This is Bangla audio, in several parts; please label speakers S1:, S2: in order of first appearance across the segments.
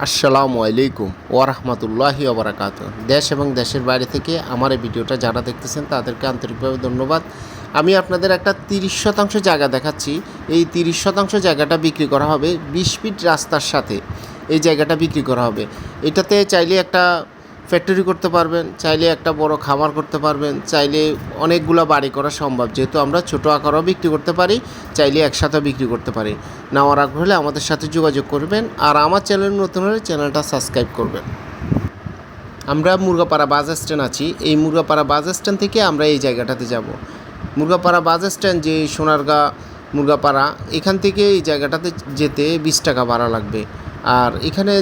S1: আসসালামু আলাইকুম ওয়ারাহমাতুল্লাহি ওয়াবারাকাতুহু। দেশ এবং দেশের বাইরে থেকে আমার এই ভিডিওটা যারা দেখতেছেন তাদেরকে আন্তরিকভাবে ধন্যবাদ। আমি আপনাদের একটা 30% জায়গা দেখাচ্ছি। এই 30% জায়গাটা বিক্রি করা হবে 20 ফিট রাস্তার সাথে। এই জায়গাটা বিক্রি করা হবে। এটাতে চাইলে একটা ফ্যাক্টরি করতে পারবেন, চাইলে একটা বড় খামার করতে পারবেন, চাইলে অনেকগুলো বাড়ি করা সম্ভব। যেহেতু আমরা ছোটো আকারেও বিক্রি করতে পারি, চাইলে একসাথেও বিক্রি করতে পারি। নেওয়ার আগ্রহ হলে আমাদের সাথে যোগাযোগ করবেন। আর আমার চ্যানেল নতুন হলে চ্যানেলটা সাবস্ক্রাইব করবেন। আমরা মুরগাপাড়া বাস স্ট্যান্ড আছি। এই মুরগাপাড়া বাস স্ট্যান্ড থেকে আমরা এই জায়গাটাতে যাব। মুরগাপাড়া বাস স্ট্যান্ড যে সোনারগাঁ মুরগাপাড়া, এখান থেকে এই জায়গাটাতে যেতে 20 টাকা ভাড়া লাগবে। আর এখানে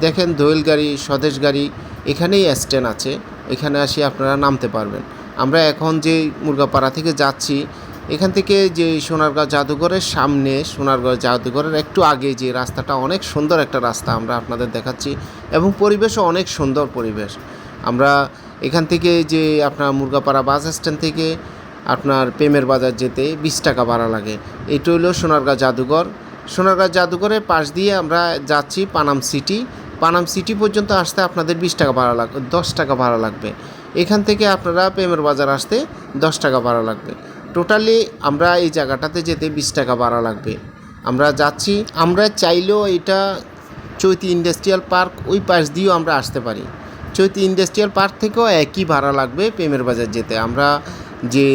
S1: দেখেন দোয়েল গাড়ি, স্বদেশ গাড়ি, এখানেই স্ট্যান্ড আছে। এখানে আসি আপনারা নামতে পারবেন। আমরা এখন যে মুরগাপাড়া থেকে যাচ্ছি, এখান থেকে যে সোনারগাঁ জাদুঘরের সামনে, সোনারগাঁ জাদুঘরের একটু আগে যে রাস্তাটা, অনেক সুন্দর একটা রাস্তা আমরা আপনাদের দেখাচ্ছি এবং পরিবেশও অনেক সুন্দর পরিবেশ। আমরা এখান থেকে যে আপনার মুরগাপাড়া বাস স্ট্যান্ড থেকে আপনার প্রেমের বাজার যেতে 20 টাকা ভাড়া লাগে। এটা হলো সোনারগাঁ জাদুঘর। সোনারগাঁ জাদুঘরের পাশ দিয়ে আমরা যাচ্ছি পানাম সিটি। পানাম সিটি পর্যন্ত আসতে আপনাদের 20 টাকা ভাড়া লাগবে, 10 টাকা ভাড়া লাগবে। এখান থেকে আপনারা প্রেমের বাজার আসতে 10 টাকা ভাড়া লাগবে। টোটালি আমরা এই জায়গাটাতে যেতে 20 টাকা ভাড়া লাগবে। আমরা যাচ্ছি। আমরা চাইলেও এটা চৈতি ইন্ডাস্ট্রিয়াল পার্ক ওই পাশ দিয়েও আমরা আসতে পারি। চৈতি ইন্ডাস্ট্রিয়াল পার্ক থেকেও একই ভাড়া লাগবে প্রেমের বাজার যেতে। আমরা যে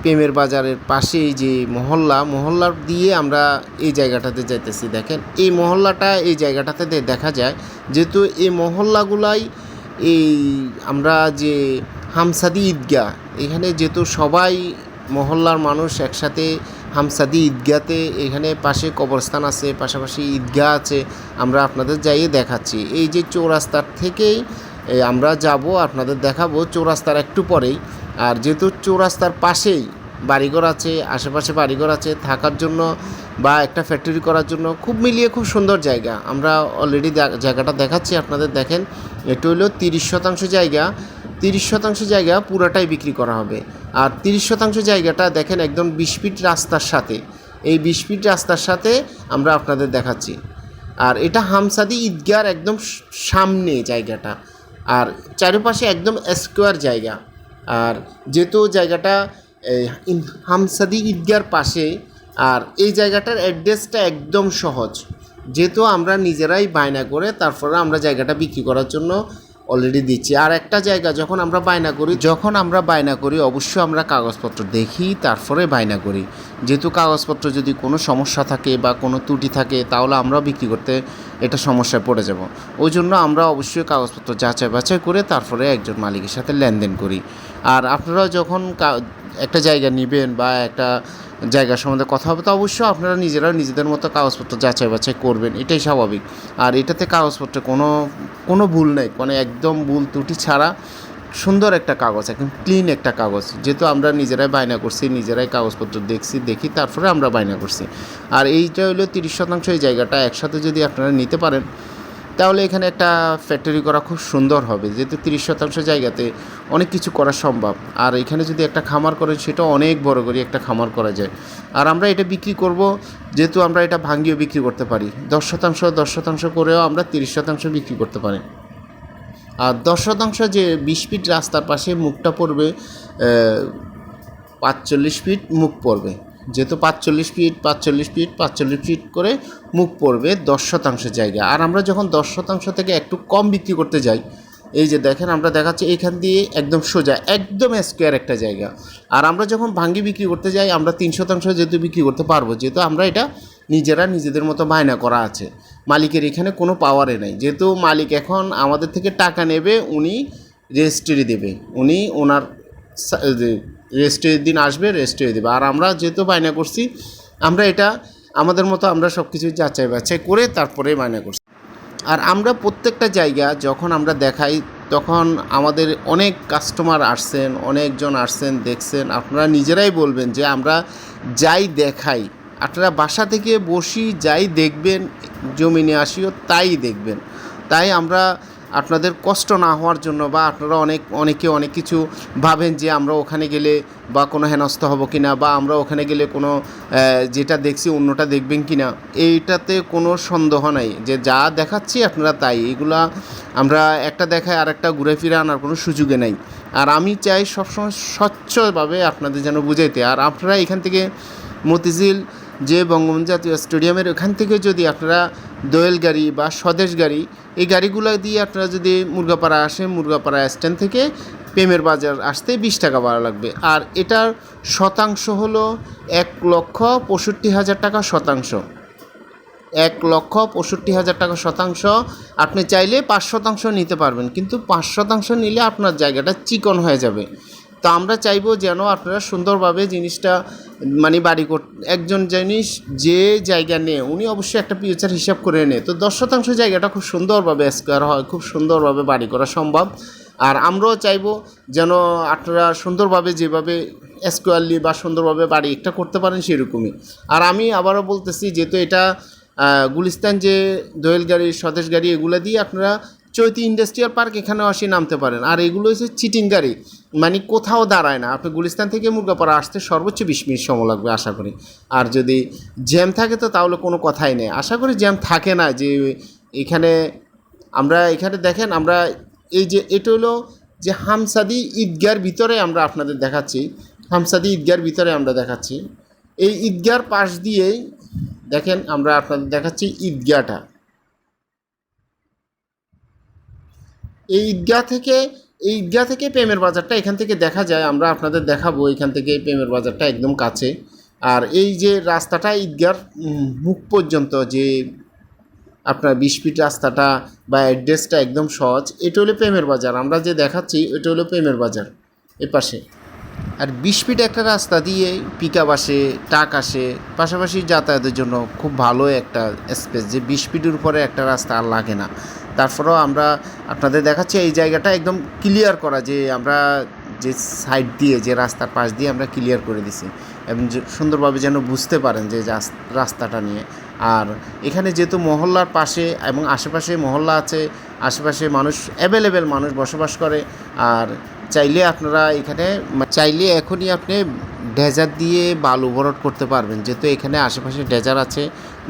S1: প্রেমের বাজারের পাশেই যে মহল্লার দিয়ে আমরা এই জায়গাটাতে যাইতেছি। দেখেন এই মহল্লাটা, এই জায়গাটাতে দেখা যায় যেহেতু এই মহল্লাগুলাই এই আমরা যে হামসাদি ঈদগাহ, এখানে যেহেতু সবাই মহল্লার মানুষ একসাথে হামসাদি ঈদগাতে, এখানে পাশে কবরস্থান আছে, পাশাপাশি ঈদগাহ আছে। আমরা আপনাদের যাইয়ে দেখাচ্ছি। এই যে চৌরাস্তার থেকেই আমরা যাব, আপনাদের দেখাবো চৌরাস্তার একটু পরেই। আর যেহেতু চৌরাস্তার পাশেই বাড়িঘর আছে, আশেপাশে বাড়িঘর আছে থাকার জন্য বা একটা ফ্যাক্টরি করার জন্য, খুব মিলিয়ে খুব সুন্দর জায়গা। আমরা অলরেডি জায়গাটা দেখাচ্ছি আপনাদের। দেখেন এটা হলো 30% জায়গা। 30% জায়গা পুরাটাই বিক্রি করা হবে। আর 30% জায়গাটা দেখেন একদম 20 ফিট রাস্তার সাথে। এই 20 ফিট রাস্তার সাথে আমরা আপনাদের দেখাচ্ছি। আর এটা হামসাদি ঈদগাহর একদম সামনে জায়গাটা। আর চারিপাশে একদম স্কোয়ার জায়গা। আর যেহেতু জায়গাটা হামসাদি ঈদগাহর পাশে, আর এই জায়গাটার অ্যাড্রেসটা একদম সহজ। যেহেতু আমরা নিজেরাই বায়না করে তারপরে আমরা জায়গাটা বিক্রি করার জন্য অলরেডি দিচ্ছি। আর একটা জায়গা যখন আমরা বায়না করি অবশ্যই আমরা কাগজপত্র দেখি, তারপরে বায়না করি। যেহেতু কাগজপত্র যদি কোনো সমস্যা থাকে বা কোনো ত্রুটি থাকে, তাহলে আমরা বিক্রি করতে এটা সমস্যায় পড়ে যাব। ওই জন্য আমরা অবশ্যই কাগজপত্র যাচাই বাছাই করে তারপরে একজন মালিকের সাথে লেনদেন করি। আর আপনারা যখন একটা জায়গা নেবেন বা একটা জায়গার সম্বন্ধে কথা হবে, তো অবশ্যই আপনারা নিজেরা নিজেদের মতো কাগজপত্র যাচাই বাছাই করবেন, এটাই স্বাভাবিক। আর এটাতে কাগজপত্রে কোনো ভুল নেই, একদম ভুল ত্রুটি ছাড়া সুন্দর একটা কাগজ, একদম ক্লিন একটা কাগজ। যেহেতু আমরা নিজেরাই বায়না করছি, নিজেরাই কাগজপত্র দেখি তারপরে আমরা বায়না করছি। আর এইটা হলো 30% এই জায়গাটা একসাথে যদি আপনারা নিতে পারেন, তাহলে এখানে একটা ফ্যাক্টরি করা খুব সুন্দর হবে। যেহেতু 30% জায়গাতে অনেক কিছু করা সম্ভব। আর এখানে যদি একটা খামার করেন, সেটা অনেক বড় করে একটা খামার করা যায়। আর আমরা এটা বিক্রি করব, যেহেতু আমরা এটা ভাঙ্গিও বিক্রি করতে পারি। 10% করেও আমরা 30% বিক্রি করতে পারি। আর 10% যে 20 ফিট রাস্তার পাশে মুখটা পড়বে 45 ফিট মুখ পড়বে। যেহেতু 45 ফিট করে মুখ পড়বে 10% জায়গা। আর আমরা যখন 10% থেকে একটু কম বিক্রি করতে যাই, এই যে দেখেন আমরা দেখাচ্ছি এখান দিয়ে একদম সোজা, একদম স্কোয়ার একটা জায়গা। আর আমরা যখন ভাঙ্গি বিক্রি করতে যাই, আমরা 3% যেহেতু বিক্রি করতে পারবো, যেহেতু আমরা এটা নিজেদের মতো বায়না করা আছে। মালিকের এখানে কোনো পাওয়ারে নাই। যেহেতু মালিক এখন আমাদের থেকে টাকা নেবে, উনি রেজিস্ট্রি দেবে, উনি ওনার রেজিস্ট্রির দিন আসবে, রেজিস্ট্রি দেবে। আর আমরা যেহেতু বায়না করছি, আমরা এটা আমাদের মতো আমরা সব কিছু যাচাই বাছাই করে তারপরে বায়না করছি। আর আমরা প্রত্যেকটা জায়গা যখন আমরা দেখাই, তখন আমাদের অনেক কাস্টমার আসছেন, অনেকজন আসছেন, দেখছেন। আপনারা নিজেরাই বলবেন যে আমরা যাই দেখাই, আপনারা বাসা থেকে বসি যাই দেখবেন, জমিনে আসিও তাই দেখবেন। তাই আমরা আপনাদের কষ্ট না হওয়ার জন্য, বা আপনারা অনেকে অনেক কিছু ভাবেন যে আমরা ওখানে গেলে বা কোনো হেনস্থ হব কি না, বা আমরা ওখানে গেলে কোনো যেটা দেখছি অন্যটা দেখবেন কি না, এইটাতে কোনো সন্দেহ নাই। যে যা দেখাচ্ছি আপনারা তাই, এগুলা আমরা একটা দেখায় আর একটা ঘুরে ফিরে আনার কোনো সুযোগে নাই। আর আমি চাই সবসময় স্বচ্ছভাবে আপনাদের যেন বুঝাইতে। আর আপনারা এখান থেকে মতিঝিল যে বঙ্গবন্ধু জাতীয় স্টেডিয়ামের ওখান থেকে যদি আপনারা দোয়েল গাড়ি বা স্বদেশ গাড়ি, এই গাড়িগুলো দিয়ে আপনারা যদি মুরগাপাড়া আসেন, মুরগাপাড়া স্ট্যান্ড থেকে প্রেমের বাজার আসতে 20 টাকা ভাড়া লাগবে। আর এটার শতাংশ হলো 1,65,000 টাকা শতাংশ। 1,65,000 টাকা শতাংশ। আপনি চাইলে 5% নিতে পারবেন, কিন্তু 5% নিলে আপনার জায়গাটা চিকন হয়ে যাবে। তো আমরা চাইবো যেন আপনারা সুন্দরভাবে জিনিসটা মানে বাড়ি একজন জিনিস যে জায়গা নেয় উনি অবশ্যই একটা ফিউচার হিসাব করে নেয়। তো 10% জায়গাটা খুব সুন্দরভাবে স্কোয়ার হয়, খুব সুন্দরভাবে বাড়ি করা সম্ভব। আর আমরাও চাইবো যেন আপনারা সুন্দরভাবে যেভাবে স্কোয়ারলি বা সুন্দরভাবে বাড়ি একটা করতে পারেন সেরকমই। আর আমি আবারও বলতেছি, যেহেতু এটা গুলিস্তান যে দোয়েল গাড়ি, স্বদেশ গাড়ি, এগুলো দিয়ে আপনারা চৈতি ইন্ডাস্ট্রিয়াল পার্ক এখানেও আসি নামতে পারেন। আর এগুলো হচ্ছে চিটিং গাড়ি, মানে কোথাও দাঁড়ায় না। আপনি গুলিস্তান থেকে মুরগাপাড়া আসতে সর্বোচ্চ 20 মিনিট সময় লাগবে আশা করি। আর যদি জ্যাম থাকে তো তাহলে কোনো কথাই নেই, আশা করি জ্যাম থাকে না। যে এখানে আমরা এখানে দেখেন, আমরা এই যে এটা হলো যে হামসাদি ঈদগার ভিতরে আমরা আপনাদের দেখাচ্ছি, হামসাদি ঈদগার ভিতরে আমরা দেখাচ্ছি। এই ঈদগার পাশ দিয়েই দেখেন আমরা আপনাদের দেখাচ্ছি ঈদগাহটা। এই ঈদগাহ থেকে প্রেমের বাজারটা এখান থেকে দেখা যায়। আমরা আপনাদের দেখাবো এখান থেকে প্রেমের বাজারটা একদম কাছে। আর এই যে রাস্তাটা ঈদগাহর মুখ পর্যন্ত, যে আপনার 20 ফিট রাস্তাটা বা অ্যাড্রেসটা একদম সহজ। এটা হলো প্রেমের বাজার, আমরা যে দেখাচ্ছি এটা হলো প্রেমের বাজার এ পাশে। আর 20 ফিট একটা রাস্তা দিয়ে পিকআপ আসে, ট্রাক আসে, পাশাপাশি যাতায়াতের জন্য খুব ভালো একটা স্পেস। যে 20 ফিটের উপরে একটা রাস্তা আর লাগে না। তারপরেও আমরা আপনাদের দেখাচ্ছি এই জায়গাটা একদম ক্লিয়ার করা, যে আমরা যে সাইড দিয়ে, যে রাস্তার পাশ দিয়ে আমরা ক্লিয়ার করে দিছি, এবং সুন্দরভাবে যেন বুঝতে পারেন যে রাস্তাটা নিয়ে। আর এখানে যেহেতু মহল্লার পাশে এবং আশেপাশে মহল্লা আছে, আশেপাশে মানুষ অ্যাভেলেবেল মানুষ বসবাস করে। আর চাইলে আপনারা এখানে চাইলে এখনই আপনি ডেজার দিয়ে বালু ভরাট করতে পারবেন, যেহেতু এখানে আশেপাশে ডেজার আছে।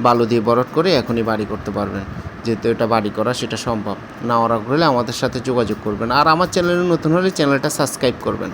S1: বালু দিয়ে ভরাট করে এখনই বাড়ি করতে পারবেন, যেহেতু এটা বাড়ি করা সেটা সম্ভব। না ওরা হলে আমাদের সাথে যোগাযোগ করবেন। আর আমার চ্যানেলে নতুন হলে চ্যানেলটা সাবস্ক্রাইব করবেন।